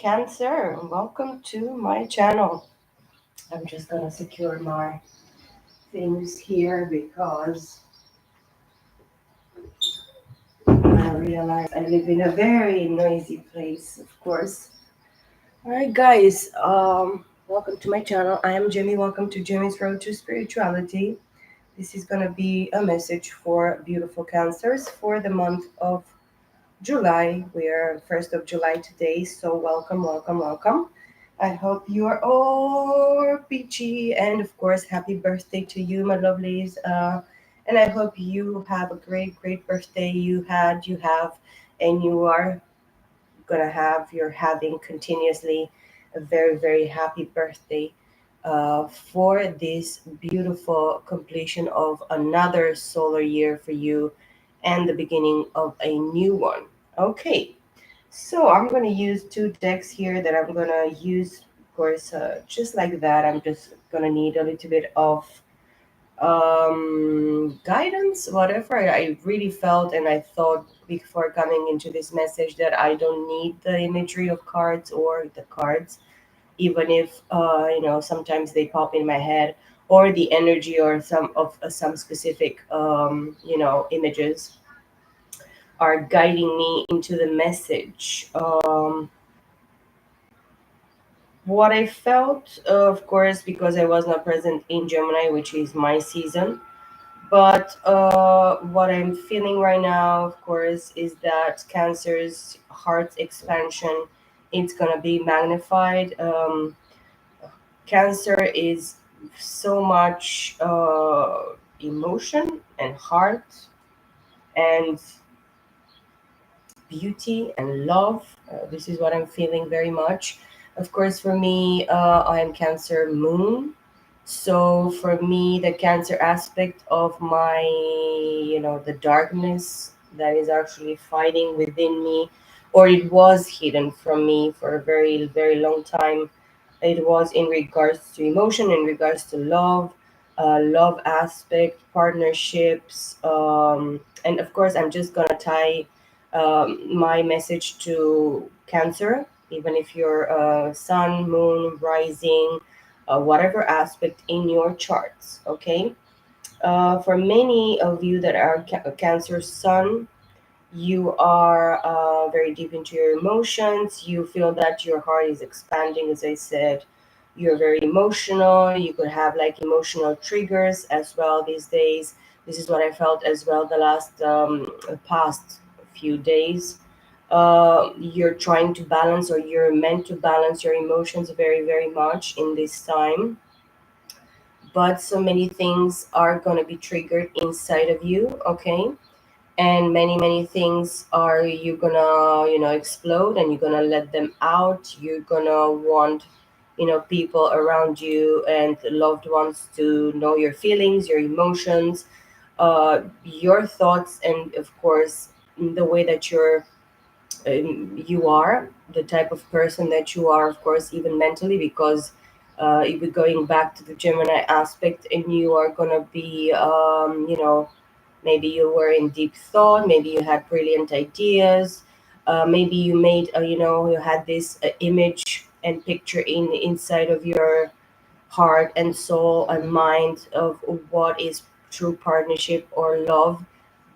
Cancer, welcome to my channel. I'm just gonna secure my things here because I realize I live in a very noisy place, of course. All right, guys, welcome to my channel. I am Jimmy. Welcome to Jimmy's Road to Spirituality. This is gonna be a message for beautiful cancers for the month of July. We are 1st of July today, so welcome, welcome, welcome. I hope you are all peachy, and of course, happy birthday to you, my lovelies. And I hope you have a great, great birthday. You have, and you are gonna have. You're having continuously a very, very happy birthday. For this beautiful completion of another solar year for you and the beginning of a new one. Okay, so I'm going to use two decks here that I'm going to use, of course, just like that. I'm just going to need a little bit of guidance, whatever. I really felt and I thought before coming into this message that I don't need the imagery of cards or the cards, even if, sometimes they pop in my head or the energy or some specific, images are guiding me into the message. What I felt, of course, because I was not present in Gemini, which is my season, but what I'm feeling right now, of course, is that Cancer's heart expansion, it's gonna be magnified. Cancer is so much emotion and heart and beauty and love. This is what I'm feeling very much. Of course, for me, I am Cancer Moon. So for me, the Cancer aspect of my, the darkness that is actually fighting within me, or it was hidden from me for a very, very long time. It was in regards to emotion, in regards to love, love aspect, partnerships, and of course, I'm just gonna tie my message to Cancer, even if you're Sun, Moon, Rising, whatever aspect in your charts. Okay. For many of you that are Cancer Sun, you are very deep into your emotions. You feel that your heart is expanding, as I said. You're very emotional. You could have like emotional triggers as well these days. This is what I felt as well the last past few days. You're trying to balance, or you're meant to balance your emotions very, very much in this time. But so many things are going to be triggered inside of you, okay? And many things are you gonna explode, and you're gonna let them out. You're gonna want people around you and loved ones to know your feelings, your emotions, your thoughts, and of course the way that you are, the type of person that you are, of course, even mentally, because if we're going back to the Gemini aspect, and you are gonna be maybe you were in deep thought, maybe you had brilliant ideas, maybe you made you had this image and picture inside of your heart and soul and mind of what is true partnership or love.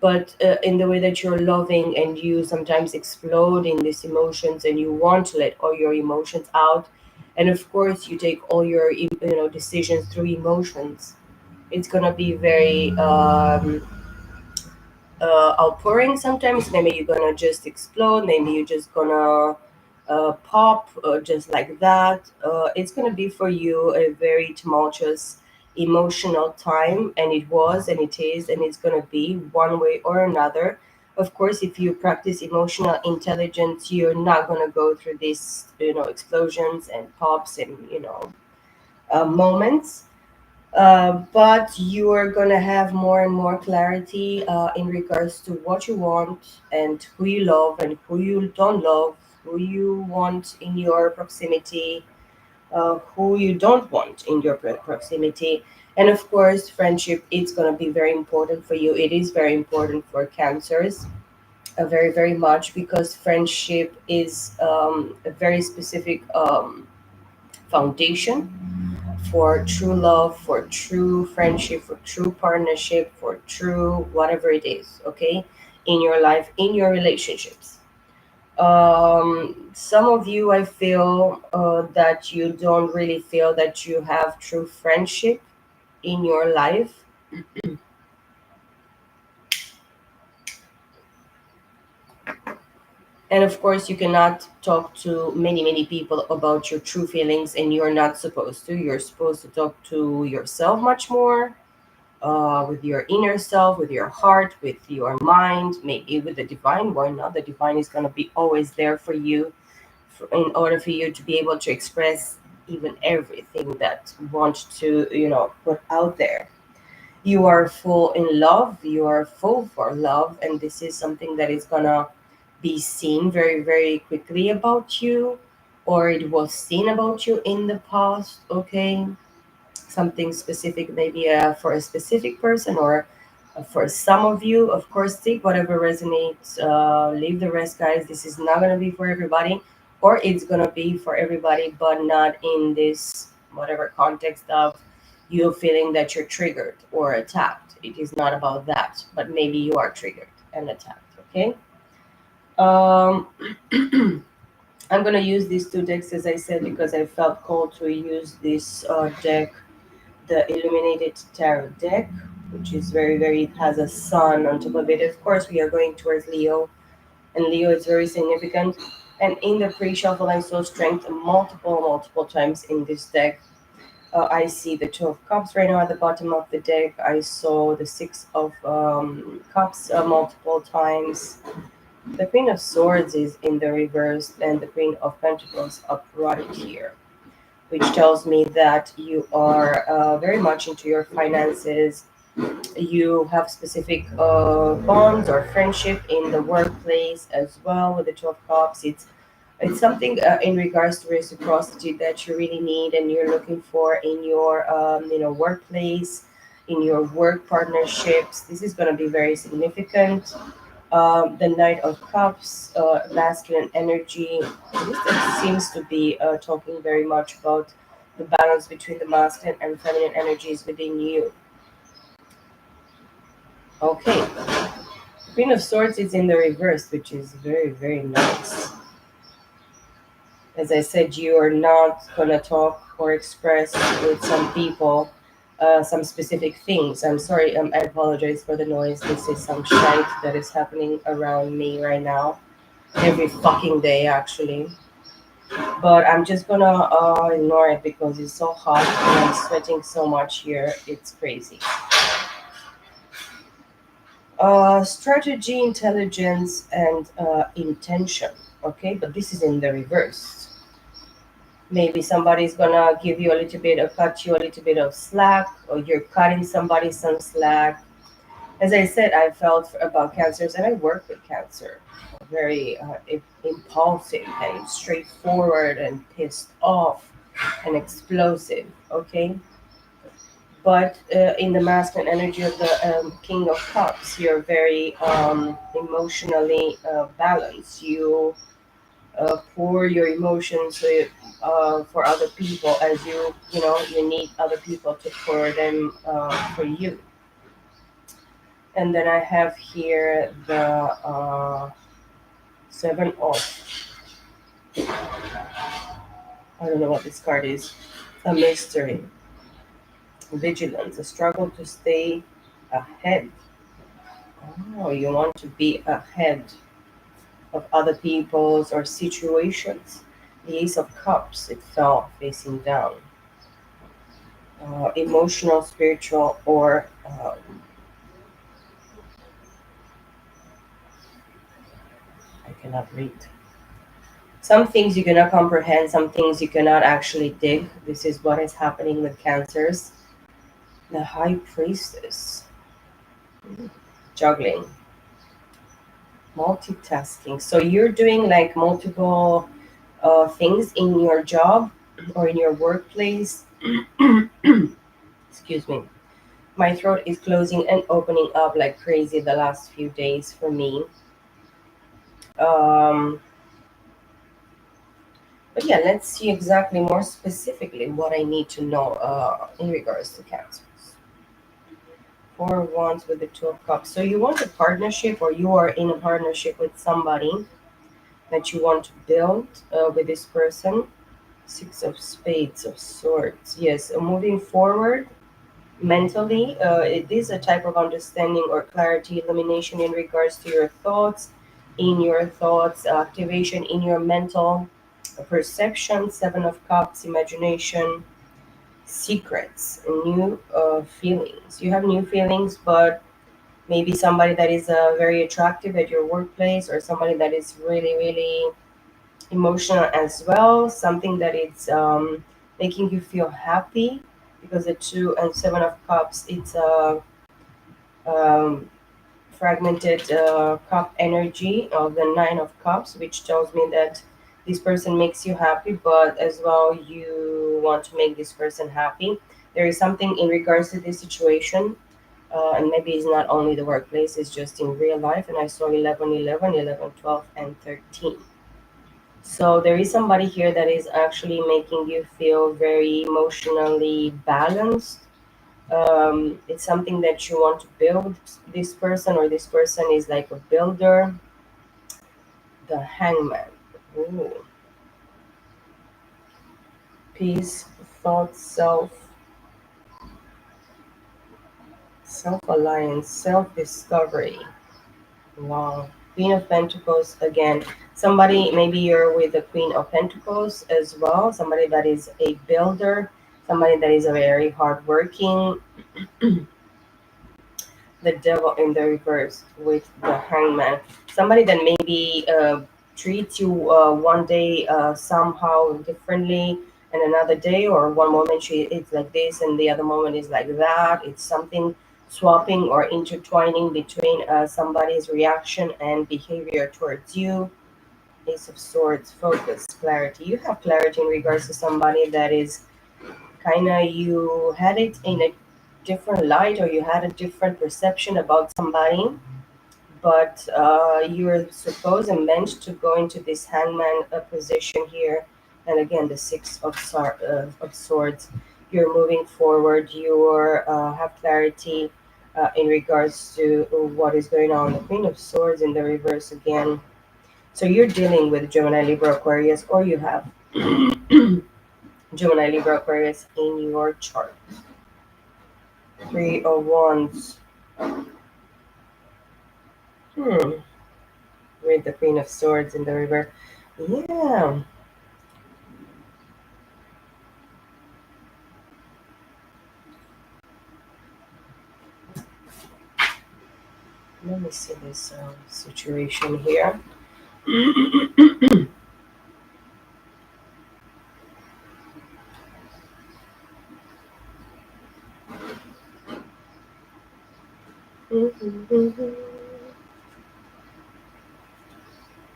But in the way that you're loving, and you sometimes explode in these emotions, and you want to let all your emotions out, and of course you take all your decisions through emotions. It's gonna be very outpouring. Sometimes maybe you're gonna just explode, maybe you're just gonna pop just like that. It's gonna be for you a very tumultuous emotional time, and it was, and it is, and it's gonna be one way or another. Of course, if you practice emotional intelligence, you're not gonna go through these explosions and pops and moments, but you are going to have more and more clarity in regards to what you want, and who you love and who you don't love, who you want in your proximity, who you don't want in your proximity. And of course, friendship, it's going to be very important for you. It is very important for cancers. very, very much, because friendship is a very specific foundation for true love, for true friendship, for true partnership, for true whatever it is, okay, in your life, in your relationships. Some of you, I feel that you don't really feel that you have true friendship in your life. And of course, you cannot talk to many, many people about your true feelings, and you're not supposed to. You're supposed to talk to yourself much more, with your inner self, with your heart, with your mind, maybe with the divine. Why not? The divine is going to be always there for you, in order for you to be able to express even everything that you want to, put out there. You are full in love, you are full for love, and this is something that is going to be seen very, very quickly about you, or it was seen about you in the past, okay? Something specific, maybe for a specific person, or for some of you. Of course, take whatever resonates, leave the rest, guys. This is not going to be for everybody, or it's going to be for everybody, but not in this whatever context of you feeling that you're triggered or attacked. It is not about that, but maybe you are triggered and attacked, okay? um I'm going to use these two decks, as I said, because I felt called to use this deck, the Illuminated Tarot deck, which is very, very, it has a sun on top of it. Of course, we are going towards Leo, and Leo is very significant. And in the pre shuffle, I saw strength multiple, multiple times in this deck. I see the Two of Cups right now at the bottom of the deck. I saw the Six of Cups multiple times. The Queen of Swords is in the reverse, and the Queen of Pentacles upright here, which tells me that you are very much into your finances. You have specific bonds or friendship in the workplace as well. With the Two of Cups, it's something in regards to reciprocity that you really need and you're looking for in your workplace, in your work partnerships. This is going to be very significant. The Knight of Cups, masculine energy. This seems to be talking very much about the balance between the masculine and feminine energies within you. Okay, Queen of Swords is in the reverse, which is very, very nice. As I said, you are not going to talk or express with some people some specific things. I'm sorry, I apologize for the noise. This is some shite that is happening around me right now. Every fucking day, actually. But I'm just gonna ignore it because it's so hot and I'm sweating so much here. It's crazy. Strategy, intelligence, and intention. Okay, but this is in the reverse. Maybe somebody's gonna give you a little bit, or cut you a little bit of slack, or you're cutting somebody some slack. As I said, I felt about cancers, and I work with cancer. Very impulsive and straightforward and pissed off and explosive. Okay, but in the masculine energy of the King of Cups, you're very emotionally balanced. You pour your emotions for other people, as you need other people to pour them for you. And then I have here the Seven of, I don't know what this card is. A mystery, vigilance, a struggle to stay ahead. Oh, you want to be ahead of other people's or situations. The Ace of Cups, it fell facing down. Emotional, spiritual, or I cannot read. Some things you cannot comprehend, some things you cannot actually dig. This is what is happening with cancers. The High Priestess, juggling, multitasking. So you're doing like multiple things in your job or in your workplace. Excuse me. My throat is closing and opening up like crazy the last few days for me. Um, but yeah, let's see exactly more specifically what I need to know in regards to cancers. Four of Wands with the Two of Cups. So you want a partnership, or you are in a partnership with somebody that you want to build with this person. Six of Spades, of Swords. Yes, moving forward mentally, it is a type of understanding or clarity, illumination in regards to your thoughts, activation in your mental perception. Seven of Cups, imagination, secrets, new feelings. You have new feelings, but maybe somebody that is very attractive at your workplace, or somebody that is really, really emotional as well, something that it's making you feel happy, because the Two and Seven of Cups, it's a um, fragmented cup energy of the Nine of Cups, which tells me that this person makes you happy, but as well you want to make this person happy. There is something in regards to this situation, and maybe it's not only the workplace, it's just in real life. And I saw 11, 11, 11, 12, and 13. So there is somebody here that is actually making you feel very emotionally balanced. It's something that you want to build, this person, or this person is like a builder. The Hangman. Ooh. Peace, thought, self alliance, self discovery. Wow. Queen of Pentacles again. Somebody, maybe you're with the Queen of Pentacles as well. Somebody that is a builder, somebody that is a very hardworking. The Devil in the reverse with the Hangman. Somebody that maybe treats you one day somehow differently, and another day or one moment she it's like this and the other moment is like that. It's something swapping or intertwining between somebody's reaction and behavior towards you. Ace of Swords, focus, clarity. You have clarity in regards to somebody that is kind of, you had it in a different light, or you had a different perception about somebody, but you're supposed and meant to go into this Hangman position here. And again, the of Swords. You're moving forward, you have clarity in regards to what is going on. The Queen of Swords in the reverse again. So you're dealing with Gemini, Libra, Aquarius, or you have Gemini, Libra, Aquarius in your chart. Three of Wands. Hmm. With the Queen of Swords in the river. Yeah. Let me see this situation here.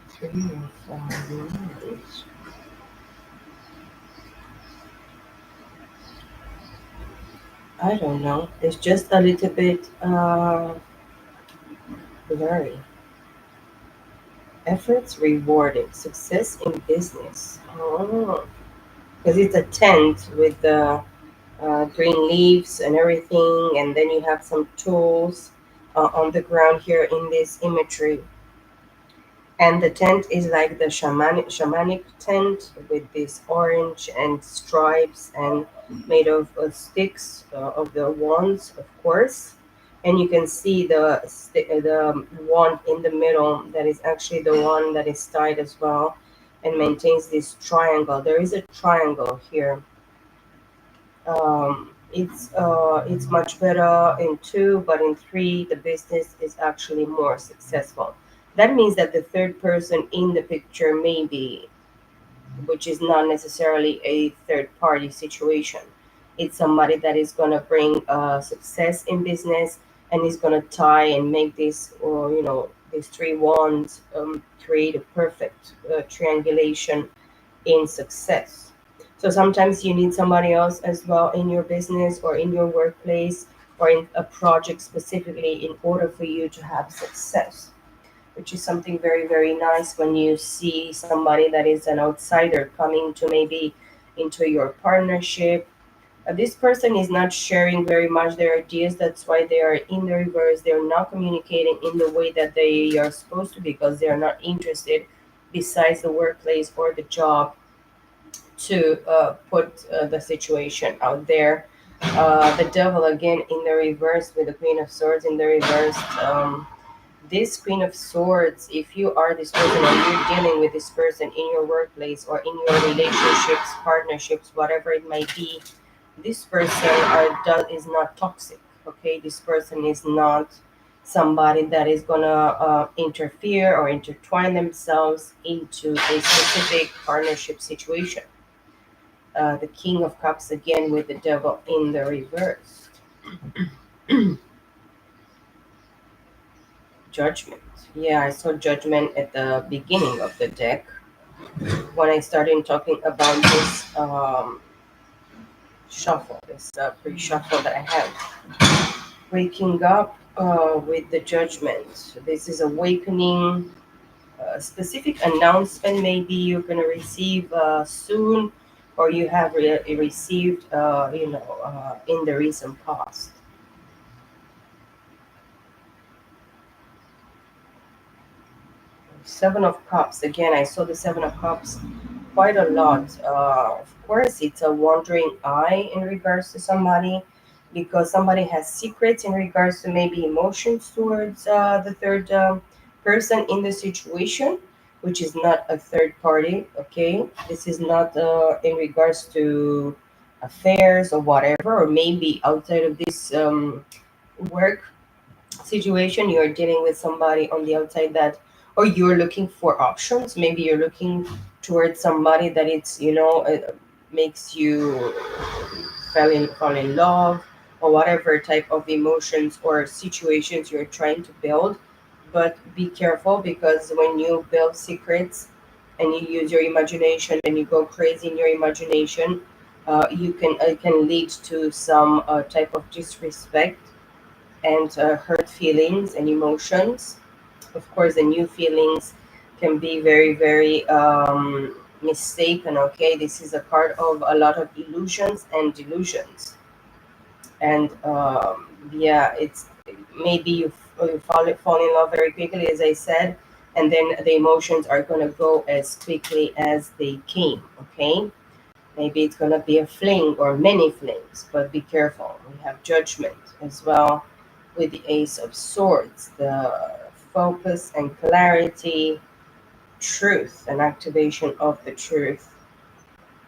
Three of Wands. I don't know. It's just a little bit blurry. Efforts rewarded. Success in business. Oh. Because it's a tent with the green leaves and everything, and then you have some tools on the ground here in this imagery. And the tent is like the shamanic tent with this orange and stripes, and made of sticks of the wands, of course. And you can see the wand in the middle, that is actually the one that is tied as well, and maintains this triangle. There is a triangle here. It's much better in two, but in three the business is actually more successful. That means that the third person in the picture, maybe, which is not necessarily a third party situation, it's somebody that is going to bring success in business, and is going to tie and make this, or these three wands create a perfect triangulation in success. So sometimes you need somebody else as well in your business, or in your workplace, or in a project specifically, in order for you to have success. which is something very, very nice when you see somebody that is an outsider coming to maybe into your partnership. This person is not sharing very much their ideas. That's why they are in the reverse. They're not communicating in the way that they are supposed to because they are not interested, besides the workplace or the job, to put the situation out there. The devil again in the reverse with the Queen of Swords in the reverse. This Queen of Swords, if you are this person and you're dealing with this person in your workplace or in your relationships, partnerships, whatever it might be, this person is not toxic. Okay, this person is not somebody that is gonna interfere or intertwine themselves into a specific partnership situation. The King of Cups again with the Devil in the reverse. Judgment. Yeah, I saw Judgment at the beginning of the deck when I started talking about this shuffle, this pre-shuffle that I have. Waking up with the Judgment. This is awakening. A specific announcement maybe you're going to receive soon, or you have received, in the recent past. Seven of Cups. Again, I saw the Seven of Cups quite a lot. Of course, it's a wandering eye in regards to somebody because somebody has secrets in regards to maybe emotions towards the third person in the situation, which is not a third party. Okay, this is not in regards to affairs or whatever, or maybe outside of this work situation you're dealing with somebody on the outside that, or you're looking for options, maybe you're looking towards somebody that it's, makes you fall in love, or whatever type of emotions or situations you're trying to build. But be careful because when you build secrets and you use your imagination and you go crazy in your imagination, you can it can lead to some type of disrespect and hurt feelings and emotions. Of course, the new feelings can be very, very mistaken. Okay, this is a card of a lot of illusions and delusions, and yeah, it's maybe you fall in love very quickly, as I said, and then the emotions are gonna go as quickly as they came. Okay, maybe it's gonna be a fling or many flings, but be careful. We have Judgment as well with the Ace of Swords, the focus and clarity, truth, and activation of the truth.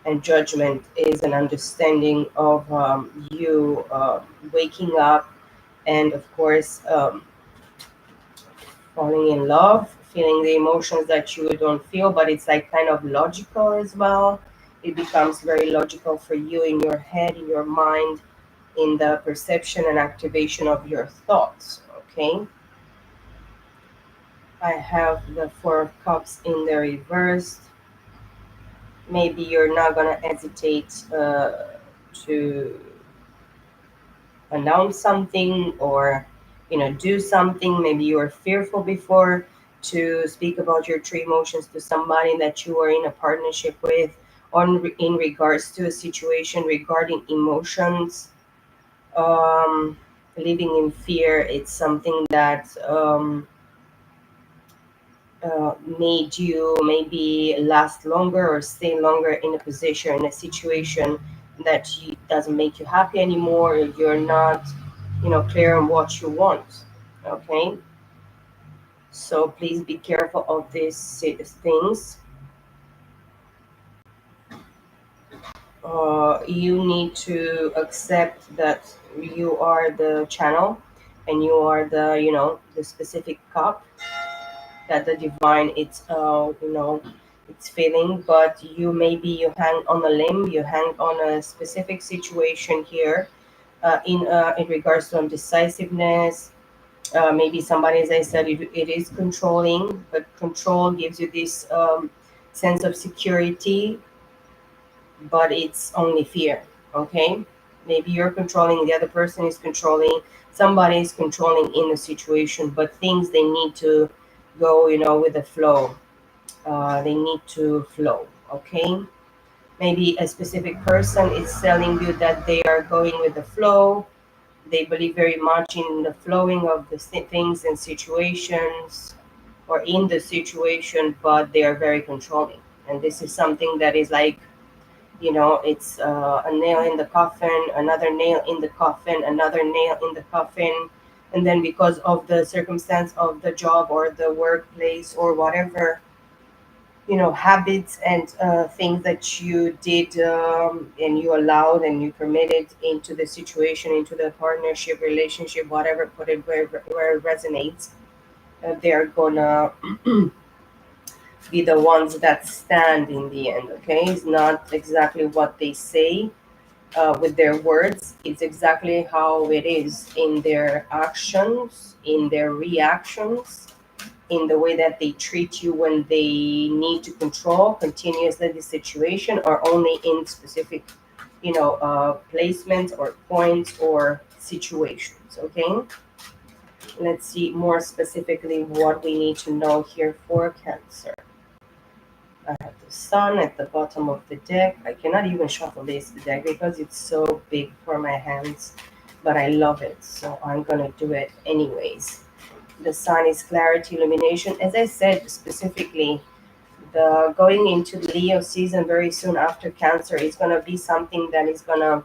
And Judgment is an understanding of you waking up and, of course, falling in love, feeling the emotions that you don't feel, but it's like kind of logical as well. It becomes very logical for you in your head, in your mind, in the perception and activation of your thoughts. Okay, I have the Four of Cups in the reverse. Maybe you're not gonna hesitate to announce something or do something. Maybe you were fearful before to speak about your true emotions to somebody that you are in a partnership with, on in regards to a situation regarding emotions. um, Living in fear, it's something that made you maybe last longer or stay longer in a position, in a situation that doesn't make you happy anymore. You're not, clear on what you want. Okay, so please be careful of these things. You need to accept that you are the channel and you are the specific cup that the divine it's feeling. But you, maybe you hang on a limb, you hang on a specific situation here, in regards to undecisiveness. Maybe somebody, as I said, it is controlling, but control gives you this sense of security, but it's only fear. Okay, maybe you're controlling, the other person is controlling, somebody is controlling in the situation, but things they need to go, with the flow. They need to flow. Okay, maybe a specific person is telling you that they are going with the flow. They believe very much in the flowing of the things and situations, or in the situation, but they are very controlling. And this is something that is like, it's a nail in the coffin, another nail in the coffin, another nail in the coffin. And then because of the circumstance of the job or the workplace or whatever, habits and things that you did, and you allowed and you permitted into the situation, into the partnership, relationship, whatever, put it where it resonates. They're gonna be the ones that stand in the end. Okay, it's not exactly what they say with their words, it's exactly how it is in their actions, in their reactions, in the way that they treat you when they need to control continuously the situation, or only in specific, placements or points or situations. Okay, let's see more specifically what we need to know here for Cancer. I have the sun at the bottom of the deck. I cannot even shuffle this deck because it's so big for my hands, but I love it, so I'm gonna do it anyways. The sun is clarity, illumination. As I said specifically, the going into the Leo season very soon after Cancer is gonna be something that is gonna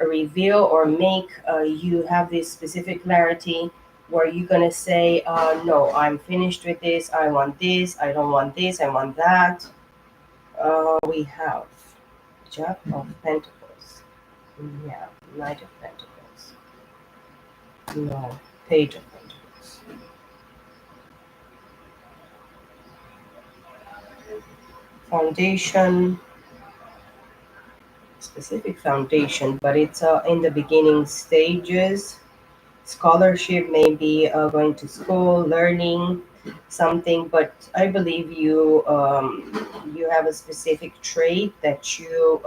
reveal or make you have this specific clarity, where you're gonna say, no, I'm finished with this. I want this. I don't want this. I want that. We have Jack of Pentacles. Yeah, Knight of Pentacles. No, Page of Pentacles. Foundation, specific foundation, but it's in the beginning stages. Scholarship, maybe going to school, learning something, but I believe you have a specific trait that you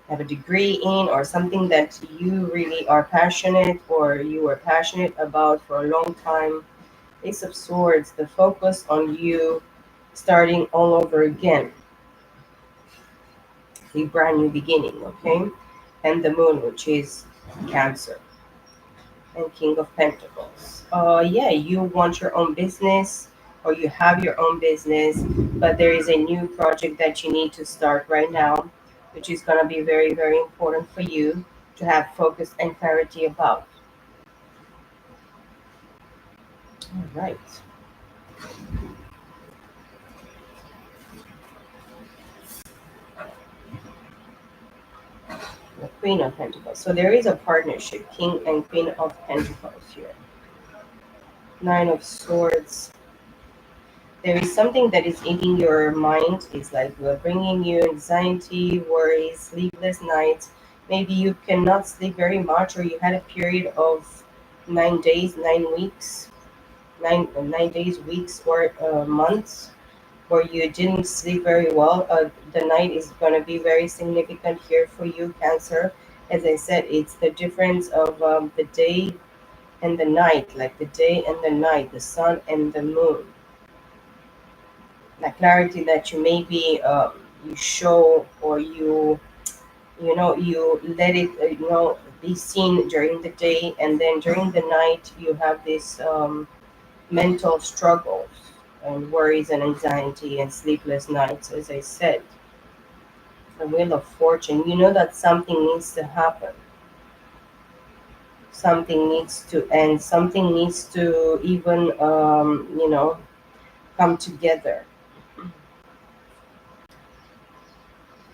have a degree in, or something that you really are passionate, or you were passionate about for a long time. Ace of Swords, the focus on you starting all over again, a brand new beginning. Okay, and the Moon, which is Cancer, and King of Pentacles. Yeah, you want your own business, or you have your own business, but there is a new project that you need to start right now, which is going to be very, very important for you to have focus and clarity about. All right. The Queen of Pentacles. So there is a partnership, King and Queen of Pentacles here. Nine of Swords. There is something that is eating your mind. It's like bringing you anxiety, worries, sleepless nights. Maybe you cannot sleep very much, or you had a period of 9 days, 9 weeks, 9 days, weeks, or months where you didn't sleep very well. The night is going to be very significant here for you, Cancer. As I said, it's the difference of the day and the night, like the day and the night, the sun and the moon. The clarity that you maybe you show, or you let it be seen during the day, and then during the night you have this mental struggles and worries and anxiety and sleepless nights. As I said, the Wheel of Fortune, you know that something needs to happen, something needs to end, something needs to even come together.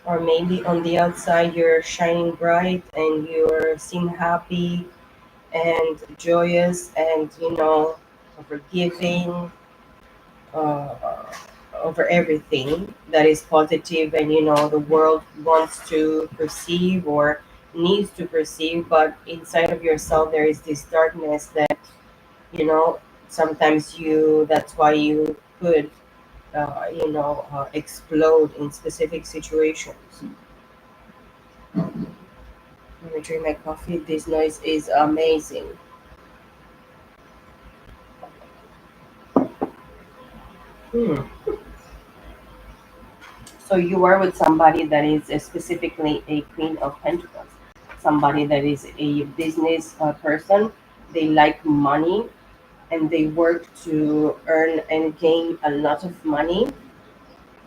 Or maybe on the outside you're shining bright and you seem happy and joyous, and forgiving, uh, over everything that is positive, and the world wants to perceive or needs to perceive, but inside of yourself there is this darkness that you know sometimes that's why you could explode in specific situations. Let me drink my coffee. This noise is amazing. Hmm. So you are with somebody that is specifically a Queen of Pentacles, somebody that is a business person. They like money and they work to earn and gain a lot of money.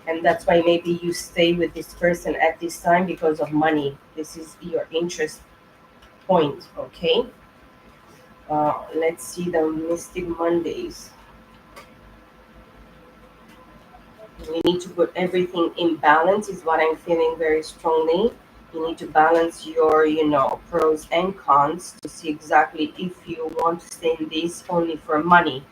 And that's why maybe you stay with this person at this time because of money. This is your interest point, okay? Let's see the Mystic Mondays. You need to put everything in balance, is what I'm feeling very strongly. You need to balance your, pros and cons to see exactly if you want to stay in this only for money.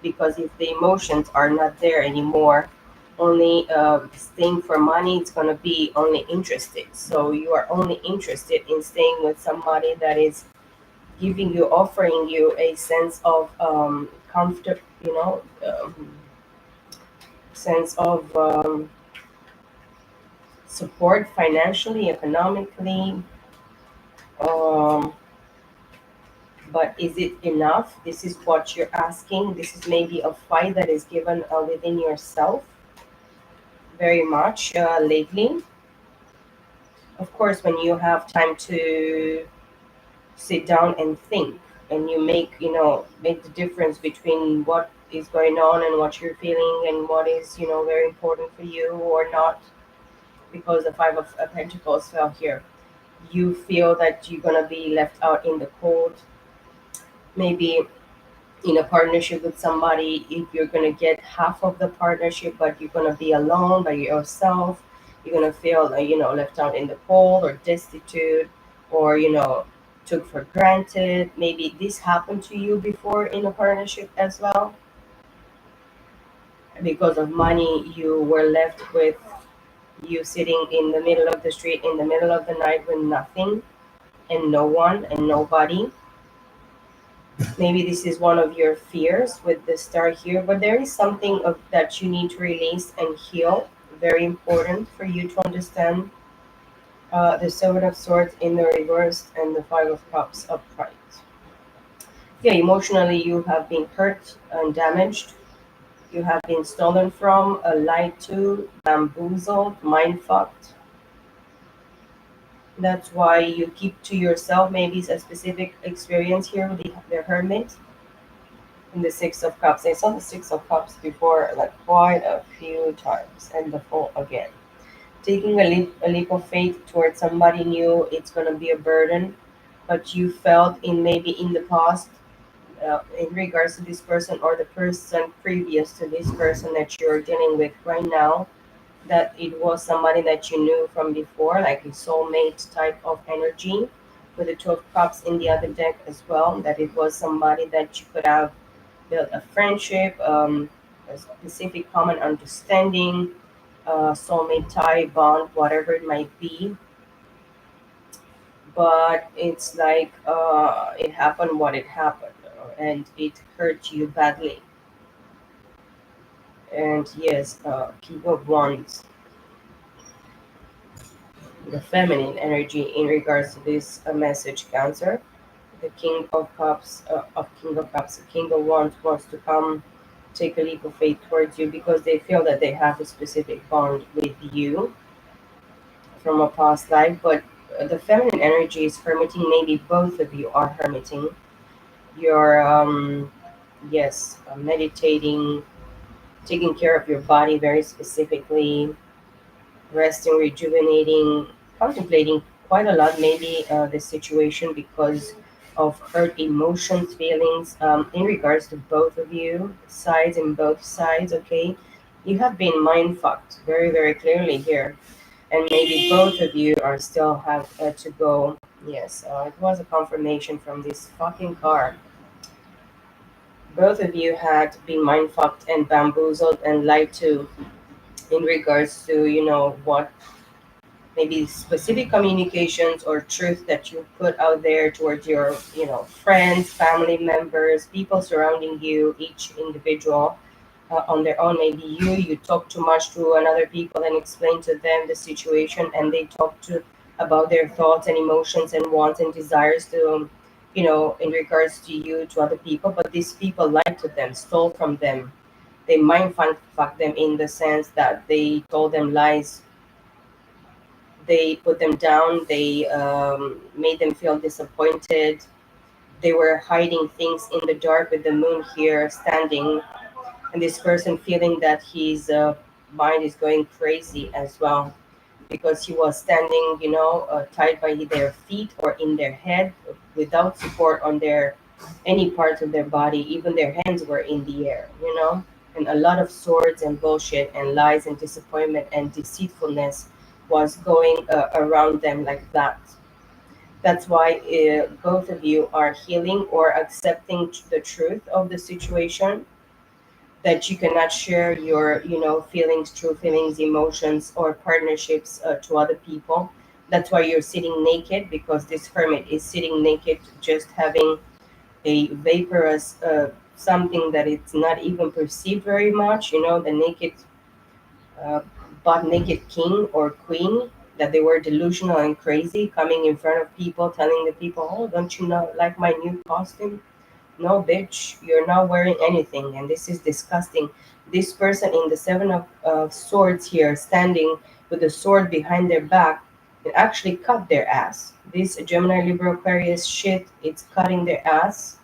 Because if the emotions are not there anymore, only staying for money, it's going to be only interested. So you are only interested in staying with somebody that is giving you, offering you a sense of comfort, sense of support financially, economically. Um, but is it enough? This is what you're asking. This is maybe a fight that is given within yourself very much lately. Of course, when you have time to sit down and think and you make the difference between what is going on and what you're feeling and what is, very important for you or not, because the Five of Pentacles fell here. You feel that you're going to be left out in the cold, maybe in a partnership with somebody. If you're going to get half of the partnership but you're going to be alone by yourself, you're going to feel left out in the cold or destitute, or took for granted. Maybe this happened to you before in a partnership as well. Because of money, you were left with you sitting in the middle of the street in the middle of the night with nothing and no one and nobody. Maybe this is one of your fears with the star here, but there is something that you need to release and heal. Very important for you to understand. The Seven of Swords in the reverse and the Five of Cups upright. Yeah, emotionally you have been hurt and damaged. You have been stolen from, lied to, bamboozled, mind fucked. That's why you keep to yourself. Maybe it's a specific experience here with the Hermit in the Six of Cups. I saw the Six of Cups before, like quite a few times, and the Fool again. Taking a leap of faith towards somebody new, it's gonna be a burden, but you felt in maybe in the past, in regards to this person or the person previous to this person that you're dealing with right now, that it was somebody that you knew from before, like a soulmate type of energy, with the Two of Cups in the other deck as well, that it was somebody that you could have build a friendship, a specific common understanding, soulmate tie, bond, whatever it might be. But it's like it happened what it happened, and it hurt you badly. And yes, King of Wands, the feminine energy in regards to this message, Cancer. The King of Cups, the King of Wands wants to come take a leap of faith towards you because they feel that they have a specific bond with you from a past life. But the feminine energy is hermiting. Maybe both of you are hermiting. You're, yes, meditating, taking care of your body very specifically, resting, rejuvenating, contemplating quite a lot, maybe the situation because of hurt emotions, feelings in regards to both of you, sides and both sides, okay? You have been mind fucked very, very clearly here. And maybe both of you are still have to go. Yes, it was a confirmation from this fucking card. Both of you had been mind fucked and bamboozled and lied to in regards to, what maybe specific communications or truth that you put out there towards your friends, family members, people surrounding you, each individual on their own. Maybe you talk too much to another people and explain to them the situation, and they talk to about their thoughts and emotions and wants and desires to in regards to you to other people, but these people lied to them, stole from them. they fuck them in the sense that they told them lies, they put them down, they made them feel disappointed. They were hiding things in the dark with the moon here standing, and this person feeling that his mind is going crazy as well, because he was standing, tied by their feet or in their head without support on their any part of their body. Even their hands were in the air. And a lot of swords and bullshit and lies and disappointment and deceitfulness was going around them like that. That's why both of you are healing or accepting the truth of the situation, that you cannot share your feelings, true feelings, emotions, or partnerships to other people. That's why you're sitting naked, because this hermit is sitting naked, just having a vaporous something that it's not even perceived very much. The naked uh, butt naked king or queen, that they were delusional and crazy, coming in front of people telling the people, oh, don't you know like my new costume? No, bitch, you're not wearing anything, and this is disgusting. This person in the Seven of Swords here, standing with the sword behind their back, it actually cut their ass. This Gemini, Libra, Aquarius shit, it's cutting their ass,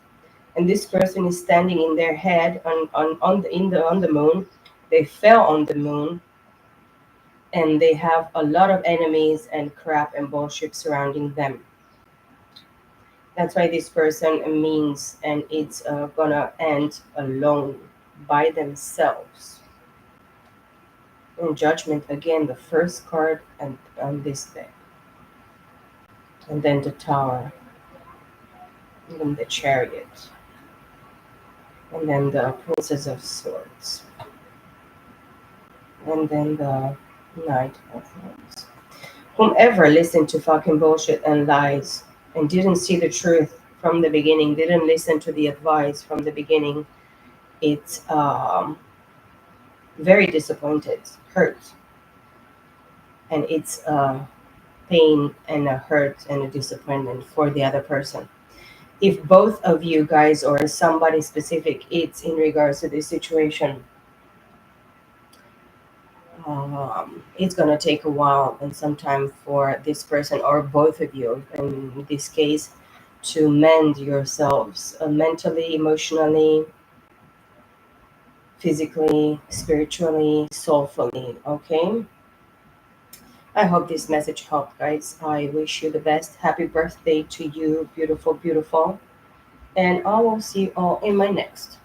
and this person is standing in their head on the moon. They fell on the moon, and they have a lot of enemies and crap and bullshit surrounding them. That's why this person means, and it's gonna end alone by themselves. In Judgment, again, the first card and on this deck, and then the Tower, and then the Chariot, and then the Princess of Swords, and then the Knight of Wands. Whomever listened to fucking bullshit and lies and didn't see the truth from the beginning, didn't listen to the advice from the beginning, it's very disappointed, hurt, and it's a pain and a hurt and a disappointment for the other person. If both of you guys or somebody specific, it's in regards to this situation, it's gonna take a while and some time for this person or both of you, in this case, to mend yourselves mentally, emotionally, physically, spiritually, soulfully. Okay. I hope this message helped, guys. I wish you the best. Happy birthday to you, beautiful, beautiful. And I will see you all in my next.